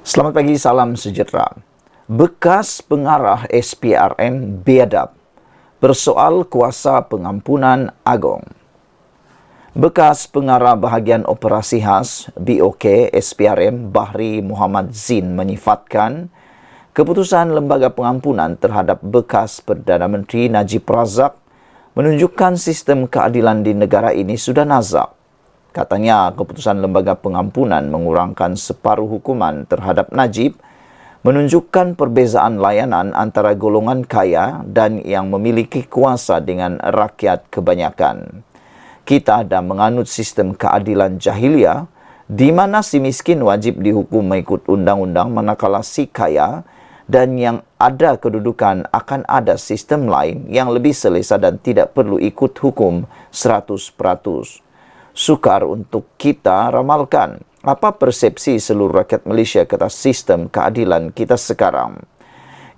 Selamat pagi, salam sejahtera. Bekas pengarah SPRM biadab bersoal kuasa pengampunan agung. Bekas pengarah bahagian operasi khas BOK SPRM Bahri Muhammad Zin menyifatkan keputusan Lembaga Pengampunan terhadap bekas Perdana Menteri Najib Razak menunjukkan sistem keadilan di negara ini sudah nazak. Katanya, keputusan Lembaga Pengampunan mengurangkan separuh hukuman terhadap Najib menunjukkan perbezaan layanan antara golongan kaya dan yang memiliki kuasa dengan rakyat kebanyakan. Kita ada menganut sistem keadilan jahiliyah di mana si miskin wajib dihukum mengikut undang-undang manakala si kaya dan yang ada kedudukan akan ada sistem lain yang lebih selesa dan tidak perlu ikut hukum 100%. Sukar untuk kita ramalkan apa persepsi seluruh rakyat Malaysia atas sistem keadilan kita sekarang.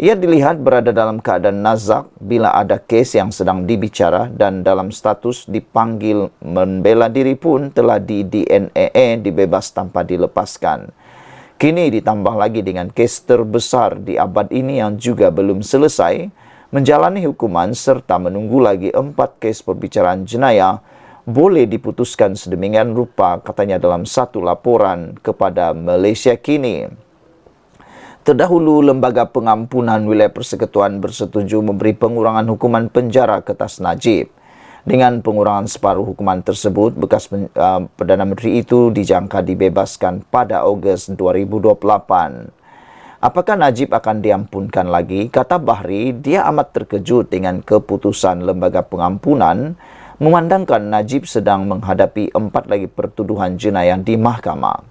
Ia dilihat berada dalam keadaan nazak bila ada kes yang sedang dibicara dan dalam status dipanggil membela diri pun telah di-DNA dibebas tanpa dilepaskan. Kini ditambah lagi dengan kes terbesar di abad ini yang juga belum selesai, menjalani hukuman serta menunggu lagi 4 kes perbicaraan jenayah boleh diputuskan sedemikian rupa, katanya dalam satu laporan kepada Malaysia Kini. Terdahulu, Lembaga Pengampunan Wilayah Persekutuan bersetuju memberi pengurangan hukuman penjara ke atas Najib. Dengan pengurangan separuh hukuman tersebut, bekas Perdana Menteri itu dijangka dibebaskan pada Ogos 2028. Apakah Najib akan diampunkan lagi? Kata Bahri, dia amat terkejut dengan keputusan Lembaga Pengampunan memandangkan Najib sedang menghadapi 4 lagi pertuduhan jenayah di mahkamah.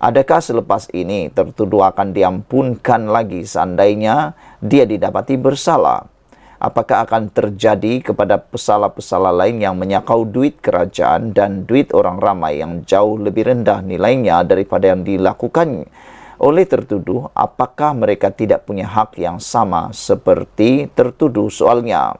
Adakah selepas ini tertuduh akan diampunkan lagi seandainya dia didapati bersalah? Apakah akan terjadi kepada pesalah-pesalah lain yang menyakau duit kerajaan dan duit orang ramai yang jauh lebih rendah nilainya daripada yang dilakukan oleh tertuduh? Apakah mereka tidak punya hak yang sama seperti tertuduh? Soalnya,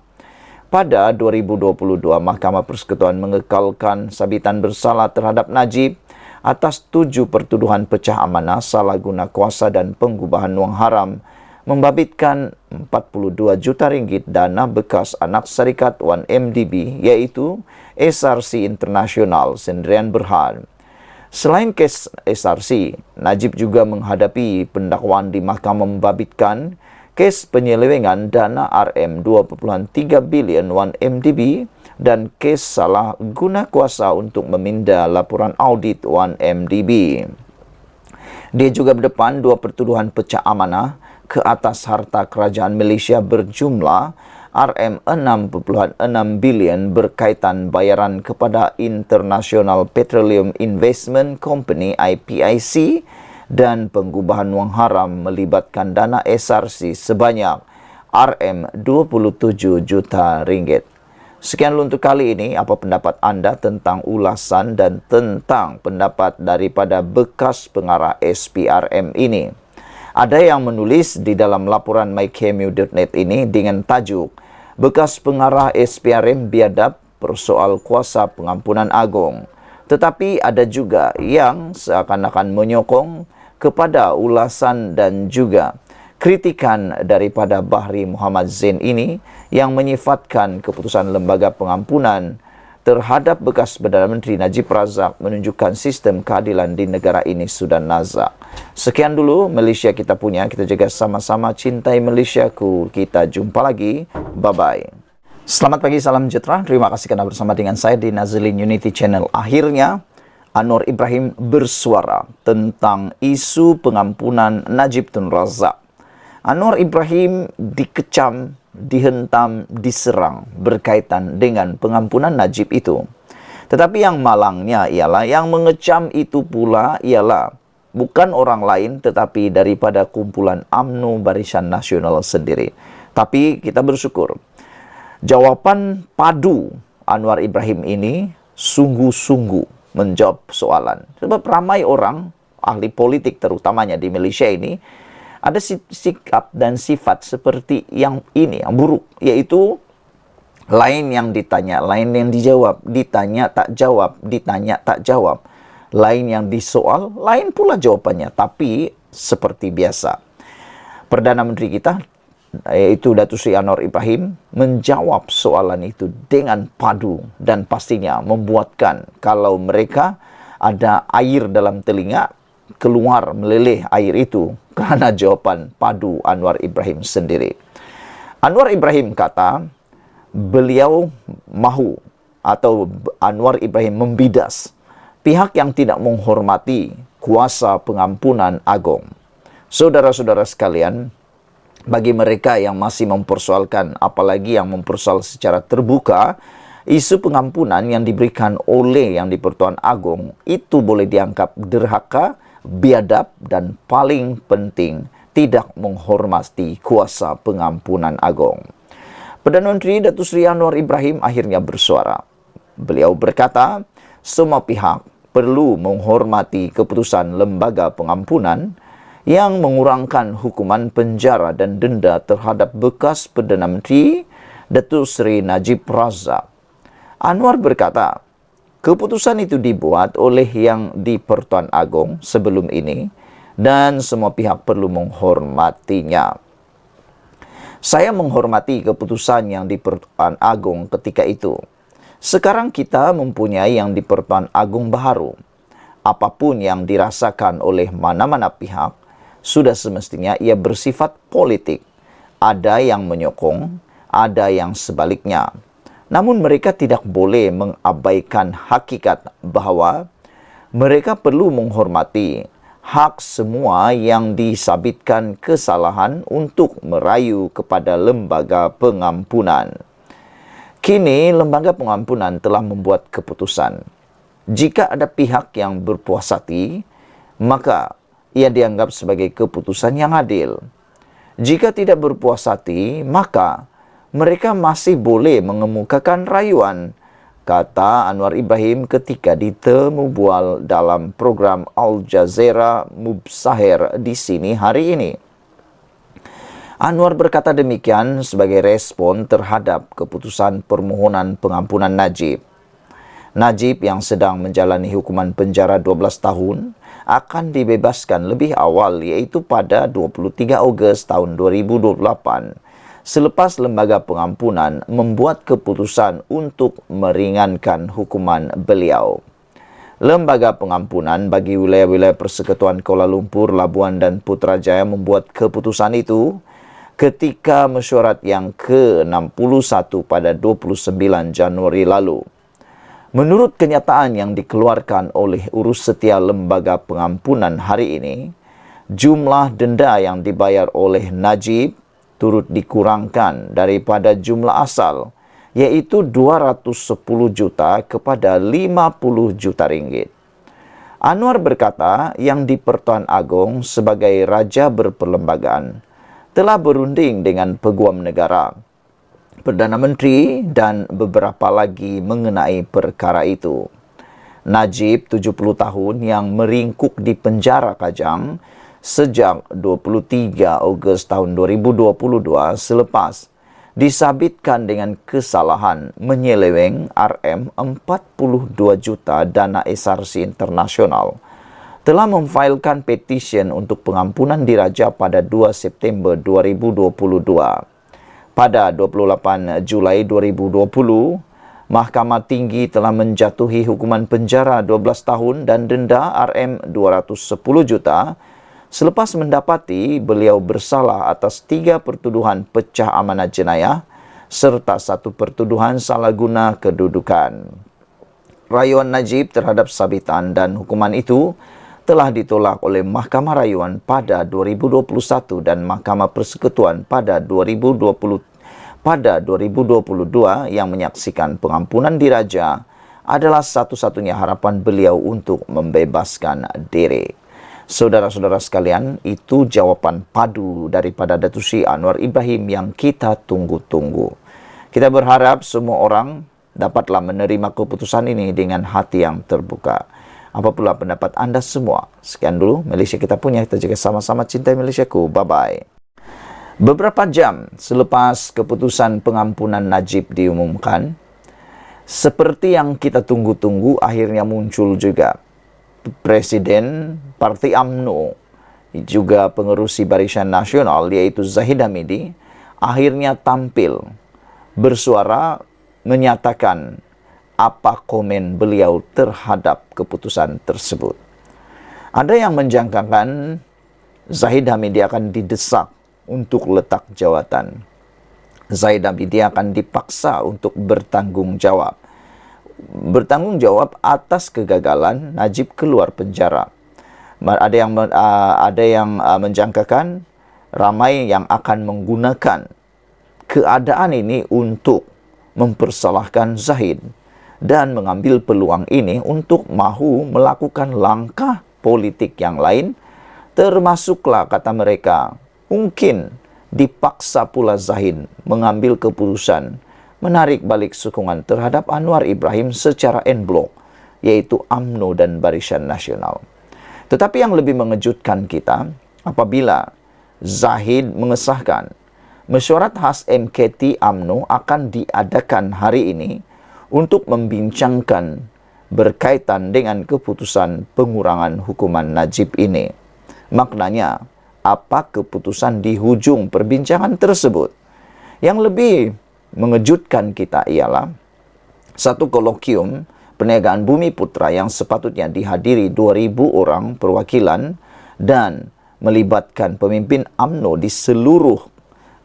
pada 2022, Mahkamah Persekutuan mengekalkan sabitan bersalah terhadap Najib atas 7 pertuduhan pecah amanah, salah guna kuasa dan pengubahan wang haram, membabitkan 42 juta ringgit dana bekas anak syarikat 1MDB iaitu SRC International Sendirian Berhad. Selain kes SRC, Najib juga menghadapi pendakwaan di mahkamah membabitkan kes penyelewengan dana RM 2.3 bilion 1MDB dan kes salah guna kuasa untuk meminda laporan audit 1MDB. Dia juga berdepan 2 pertuduhan pecah amanah ke atas harta kerajaan Malaysia berjumlah RM 6.6 bilion berkaitan bayaran kepada International Petroleum Investment Company IPIC dan pengubahan wang haram melibatkan dana SRC sebanyak RM 27 juta ringgit. Sekian dulu untuk kali ini. Apa pendapat anda tentang ulasan dan tentang pendapat daripada bekas pengarah SPRM ini? Ada yang menulis di dalam laporan myKMU.net ini dengan tajuk bekas pengarah SPRM biadab persoal kuasa pengampunan agung. Tetapi ada juga yang seakan-akan menyokong kepada ulasan dan juga kritikan daripada Bahri Muhammad Zin ini yang menyifatkan keputusan Lembaga Pengampunan terhadap bekas Perdana Menteri Najib Razak menunjukkan sistem keadilan di negara ini sudah nazak. Sekian dulu Malaysia kita punya, kita jaga sama-sama, cintai Malaysiaku. Kita jumpa lagi. Bye-bye. Selamat pagi, salam sejahtera. Terima kasih kerana bersama dengan saya di Nazilin Unity Channel. Akhirnya, Anwar Ibrahim bersuara tentang isu pengampunan Najib Tun Razak. Anwar Ibrahim dikecam, dihentam, diserang berkaitan dengan pengampunan Najib itu. Tetapi yang malangnya ialah yang mengecam itu pula ialah bukan orang lain tetapi daripada kumpulan UMNO Barisan Nasional sendiri. Tapi kita bersyukur jawapan padu Anwar Ibrahim ini sungguh-sungguh menjawab soalan. Sebab ramai orang, ahli politik terutamanya di Malaysia ini, ada sikap dan sifat seperti yang ini, yang buruk. Yaitu, lain yang ditanya, lain yang dijawab, ditanya tak jawab, ditanya tak jawab. Lain yang disoal, lain pula jawapannya. Tapi seperti biasa. Perdana Menteri kita, yaitu Datuk Seri Anwar Ibrahim, menjawab soalan itu dengan padu dan pastinya membuatkan kalau mereka ada air dalam telinga, keluar meleleh air itu kerana jawapan padu Anwar Ibrahim sendiri. Anwar Ibrahim kata beliau mahu atau Anwar Ibrahim membidas pihak yang tidak menghormati kuasa pengampunan agung. Saudara-saudara sekalian, bagi mereka yang masih mempersoalkan, apalagi yang mempersoal secara terbuka, isu pengampunan yang diberikan oleh Yang di-Pertuan Agong itu boleh dianggap derhaka, biadab, dan paling penting, tidak menghormati kuasa pengampunan agung. Perdana Menteri Datuk Seri Anwar Ibrahim akhirnya bersuara. Beliau berkata, semua pihak perlu menghormati keputusan Lembaga Pengampunan yang mengurangkan hukuman penjara dan denda terhadap bekas Perdana Menteri Datuk Seri Najib Razak. Anwar berkata, keputusan itu dibuat oleh Yang di-Pertuan Agong sebelum ini dan semua pihak perlu menghormatinya. Saya menghormati keputusan Yang di-Pertuan Agong ketika itu. Sekarang kita mempunyai Yang di-Pertuan Agong baru. Apapun yang dirasakan oleh mana-mana pihak, sudah semestinya ia bersifat politik. Ada yang menyokong, ada yang sebaliknya. Namun mereka tidak boleh mengabaikan hakikat bahawa mereka perlu menghormati hak semua yang disabitkan kesalahan untuk merayu kepada lembaga pengampunan. Kini, lembaga pengampunan telah membuat keputusan. Jika ada pihak yang berpuas hati, maka ia dianggap sebagai keputusan yang adil. Jika tidak berpuas hati, maka mereka masih boleh mengemukakan rayuan, kata Anwar Ibrahim ketika ditemu bual dalam program Al Jazeera Mubsahir di sini hari ini. Anwar berkata demikian sebagai respon terhadap keputusan permohonan pengampunan Najib. Najib yang sedang menjalani hukuman penjara 12 tahun akan dibebaskan lebih awal, iaitu pada 23 Ogos tahun 2028 selepas Lembaga Pengampunan membuat keputusan untuk meringankan hukuman beliau. Lembaga Pengampunan bagi wilayah-wilayah Persekutuan Kuala Lumpur, Labuan dan Putrajaya membuat keputusan itu ketika mesyuarat yang ke-61 pada 29 Januari lalu. Menurut kenyataan yang dikeluarkan oleh urus setia Lembaga Pengampunan hari ini, jumlah denda yang dibayar oleh Najib turut dikurangkan daripada jumlah asal, iaitu 210 juta kepada 50 juta ringgit. Anwar berkata Yang di-Pertuan Agong sebagai raja berperlembagaan telah berunding dengan Peguam Negara, Perdana Menteri dan beberapa lagi mengenai perkara itu. Najib, 70 tahun, yang meringkuk di penjara Kajang sejak 23 Ogos tahun 2022 selepas disabitkan dengan kesalahan menyeleweng RM42 juta dana SRC internasional, telah memfailkan petisyen untuk pengampunan diraja pada 2 September 2022. Pada 28 Julai 2020, Mahkamah Tinggi telah menjatuhi hukuman penjara 12 tahun dan denda RM210 juta selepas mendapati beliau bersalah atas 3 pertuduhan pecah amanah jenayah serta 1 pertuduhan salah guna kedudukan. Rayuan Najib terhadap sabitan dan hukuman itu telah ditolak oleh Mahkamah Rayuan pada 2021 dan Mahkamah Persekutuan pada 2022 yang menyaksikan pengampunan diraja adalah satu-satunya harapan beliau untuk membebaskan diri. Saudara-saudara sekalian, itu jawapan padu daripada Datuk Seri Anwar Ibrahim yang kita tunggu-tunggu. Kita berharap semua orang dapatlah menerima keputusan ini dengan hati yang terbuka. Apapun pendapat anda semua. Sekian dulu Malaysia kita punya. Kita juga sama-sama cintai Malaysiaku. Bye-bye. Beberapa jam selepas keputusan pengampunan Najib diumumkan, seperti yang kita tunggu-tunggu, akhirnya muncul juga Presiden Parti UMNO juga pengerusi Barisan Nasional yaitu Zahid Hamidi akhirnya tampil bersuara menyatakan apa komen beliau terhadap keputusan tersebut. Ada yang menjangkakan Zahid Hamidi akan didesak untuk letak jawatan. Zahid Hamidi akan dipaksa untuk bertanggung jawab. Bertanggung jawab atas kegagalan Najib keluar penjara. Ada yang menjangkakan ramai yang akan menggunakan keadaan ini untuk mempersalahkan Zahid dan mengambil peluang ini untuk mahu melakukan langkah politik yang lain, termasuklah kata mereka mungkin dipaksa pula Zahid mengambil keputusan menarik balik sokongan terhadap Anwar Ibrahim secara en blok, yaitu UMNO dan Barisan Nasional. Tetapi yang lebih mengejutkan kita apabila Zahid mengesahkan mesyuarat khas MKT UMNO akan diadakan hari ini untuk membincangkan berkaitan dengan keputusan pengurangan hukuman Najib ini. Maknanya, apa keputusan di hujung perbincangan tersebut? Yang lebih mengejutkan kita ialah satu kolokium perniagaan Bumi Putra yang sepatutnya dihadiri 2.000 orang perwakilan dan melibatkan pemimpin UMNO di seluruh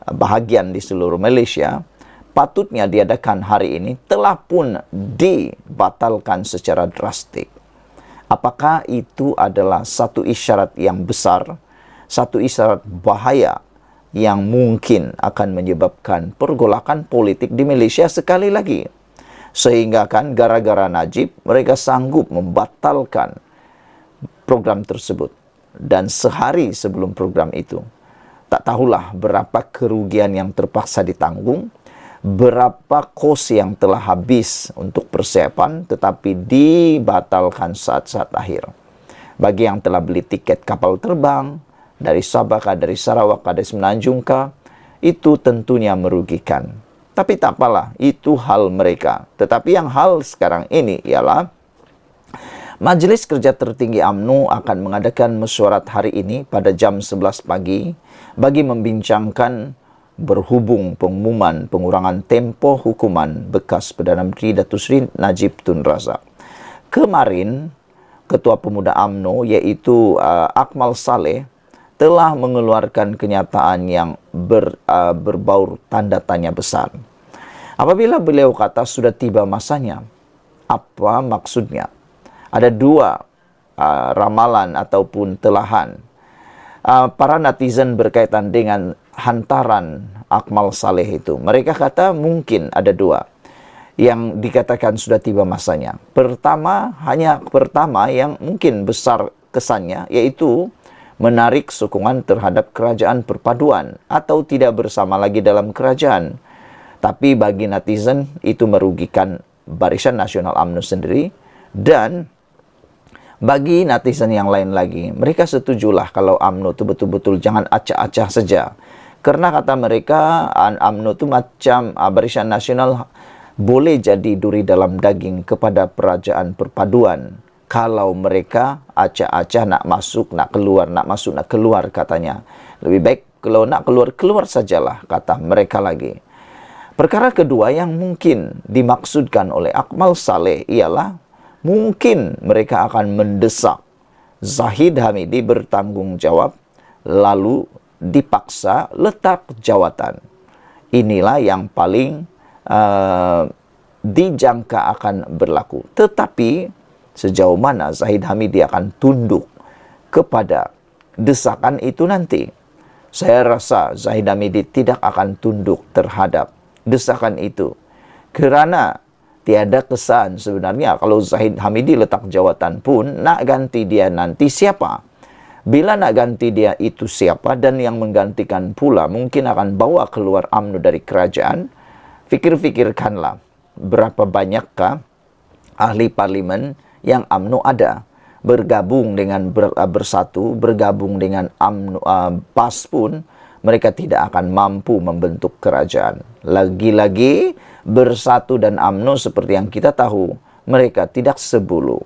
bahagian di seluruh Malaysia, patutnya diadakan hari ini, telah pun dibatalkan secara drastik. Apakah itu adalah satu isyarat yang besar, satu isyarat bahaya yang mungkin akan menyebabkan pergolakan politik di Malaysia sekali lagi? Sehingga kan gara-gara Najib, mereka sanggup membatalkan program tersebut. Dan sehari sebelum program itu, tak tahulah berapa kerugian yang terpaksa ditanggung, berapa kos yang telah habis untuk persiapan tetapi dibatalkan saat-saat akhir. Bagi yang telah beli tiket kapal terbang dari Sabah kah, dari Sarawak kah, dari Semenanjung kah, itu tentunya merugikan. Tapi tak apalah, itu hal mereka. Tetapi yang hal sekarang ini ialah Majelis Kerja Tertinggi UMNO akan mengadakan mesyuarat hari ini pada jam 11 pagi bagi membincangkan berhubung pengumuman pengurangan tempoh hukuman bekas Perdana Menteri Datuk Seri Najib Tun Razak. Kemarin, Ketua Pemuda UMNO iaitu Akmal Saleh telah mengeluarkan kenyataan yang berbau tanda tanya besar. Apabila beliau kata sudah tiba masanya, apa maksudnya? Ada dua ramalan ataupun telahan. Para netizen berkaitan dengan hantaran Akmal Saleh itu. Mereka kata mungkin ada dua yang dikatakan sudah tiba masanya. Pertama yang mungkin besar kesannya, yaitu menarik sokongan terhadap kerajaan perpaduan atau tidak bersama lagi dalam kerajaan. Tapi bagi netizen itu merugikan Barisan Nasional UMNO sendiri, dan bagi netizen yang lain lagi, mereka setujulah kalau UMNO itu betul-betul jangan acah-acah saja. Karena kata mereka, UMNO itu macam Barisan Nasional boleh jadi duri dalam daging kepada kerajaan perpaduan. Kalau mereka acah-acah nak masuk, nak keluar, nak masuk, nak keluar katanya. Lebih baik kalau nak keluar, keluar sajalah, kata mereka lagi. Perkara kedua yang mungkin dimaksudkan oleh Akmal Saleh ialah mungkin mereka akan mendesak Zahid Hamidi bertanggung jawab lalu dipaksa letak jawatan. Inilah yang paling dijangka akan berlaku. Tetapi sejauh mana Zahid Hamidi akan tunduk kepada desakan itu nanti? Saya rasa Zahid Hamidi tidak akan tunduk terhadap desakan itu. Kerana tiada kesan sebenarnya kalau Zahid Hamidi letak jawatan pun, nak ganti dia nanti siapa? Bila nak ganti dia itu siapa dan yang menggantikan pula mungkin akan bawa keluar UMNO dari kerajaan, fikir-fikirkanlah berapa banyakkah ahli parlimen yang UMNO ada. Bergabung dengan bersatu, bergabung dengan UMNO, PAS pun, mereka tidak akan mampu membentuk kerajaan. Lagi-lagi bersatu dan UMNO seperti yang kita tahu, mereka tidak sebulu.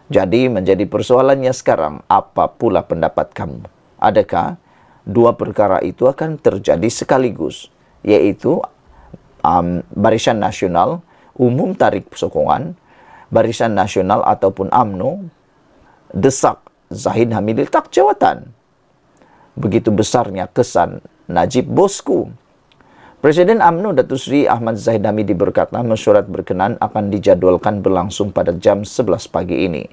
Jadi menjadi persoalannya sekarang, apa pula pendapat kamu? Adakah dua perkara itu akan terjadi sekaligus, yaitu Barisan Nasional umum tarik sokongan, Barisan Nasional ataupun UMNO desak Zahid Hamid letak jawatan. Begitu besarnya kesan Najib bosku. Presiden UMNO Datuk Seri Ahmad Zahid Hamidi berkata mesyuarat berkenan akan dijadwalkan berlangsung pada jam 11 pagi ini.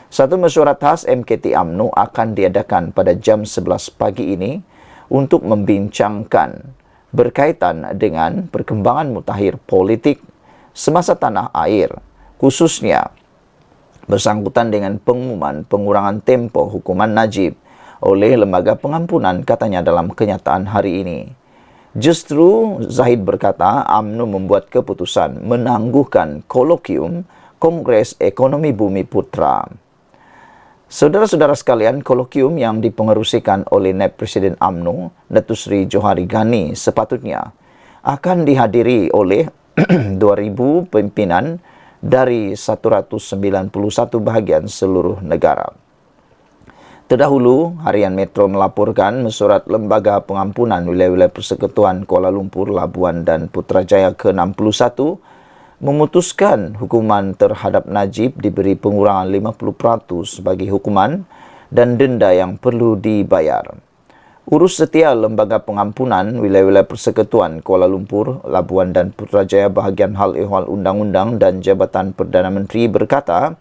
Satu mesyuarat khas MKT UMNO akan diadakan pada jam 11 pagi ini untuk membincangkan berkaitan dengan perkembangan mutakhir politik semasa tanah air, khususnya bersangkutan dengan pengumuman pengurangan tempoh hukuman Najib oleh Lembaga Pengampunan, katanya dalam kenyataan hari ini. Justru Zahid berkata UMNO membuat keputusan menangguhkan kolokium Kongres Ekonomi Bumi Putra. Saudara-saudara sekalian, kolokium yang dipengerusikan oleh Naib Presiden UMNO, Datuk Seri Johari Ghani, sepatutnya akan dihadiri oleh 2,000 pimpinan dari 191 bahagian seluruh negara. Terdahulu, Harian Metro melaporkan mesyuarat Lembaga Pengampunan Wilayah-Wilayah Persekutuan Kuala Lumpur, Labuan dan Putrajaya ke-61 memutuskan hukuman terhadap Najib diberi pengurangan 50% bagi hukuman dan denda yang perlu dibayar. Urus setia Lembaga Pengampunan Wilayah-Wilayah Persekutuan Kuala Lumpur, Labuan dan Putrajaya bahagian hal ehwal undang-undang dan Jabatan Perdana Menteri berkata,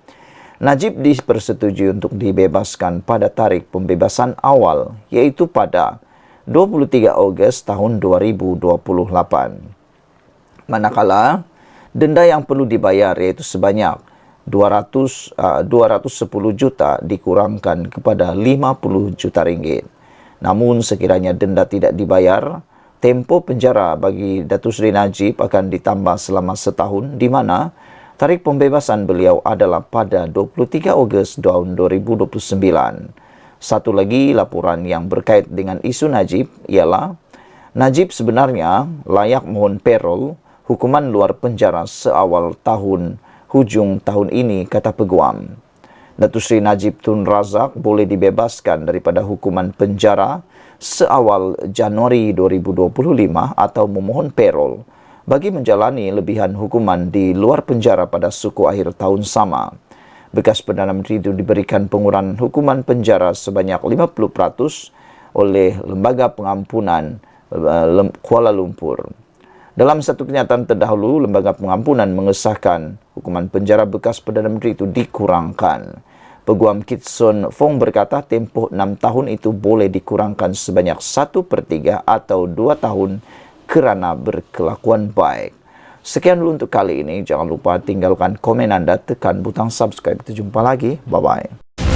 Najib dipersetujui untuk dibebaskan pada tarikh pembebasan awal, iaitu pada 23 Ogos tahun 2028. Manakala denda yang perlu dibayar iaitu sebanyak 210 juta dikurangkan kepada 50 juta ringgit. Namun sekiranya denda tidak dibayar, tempoh penjara bagi Datuk Seri Najib akan ditambah selama setahun, di mana tarikh pembebasan beliau adalah pada 23 Ogos tahun 2029. Satu lagi laporan yang berkait dengan isu Najib ialah Najib sebenarnya layak mohon parol, hukuman luar penjara seawal tahun hujung tahun ini, kata peguam. Datuk Seri Najib Tun Razak boleh dibebaskan daripada hukuman penjara seawal Januari 2025 atau memohon parol bagi menjalani lebihan hukuman di luar penjara pada suku akhir tahun sama. Bekas Perdana Menteri itu diberikan pengurangan hukuman penjara sebanyak 50% oleh Lembaga Pengampunan Kuala Lumpur. Dalam satu kenyataan terdahulu, Lembaga Pengampunan mengesahkan hukuman penjara bekas Perdana Menteri itu dikurangkan. Peguam Kit Soon Fong berkata tempoh 6 tahun itu boleh dikurangkan sebanyak 1/3 atau 2 tahun kerana berkelakuan baik. Sekian dulu untuk kali ini. Jangan lupa tinggalkan komen anda, tekan butang subscribe. Kita jumpa lagi. Bye-bye.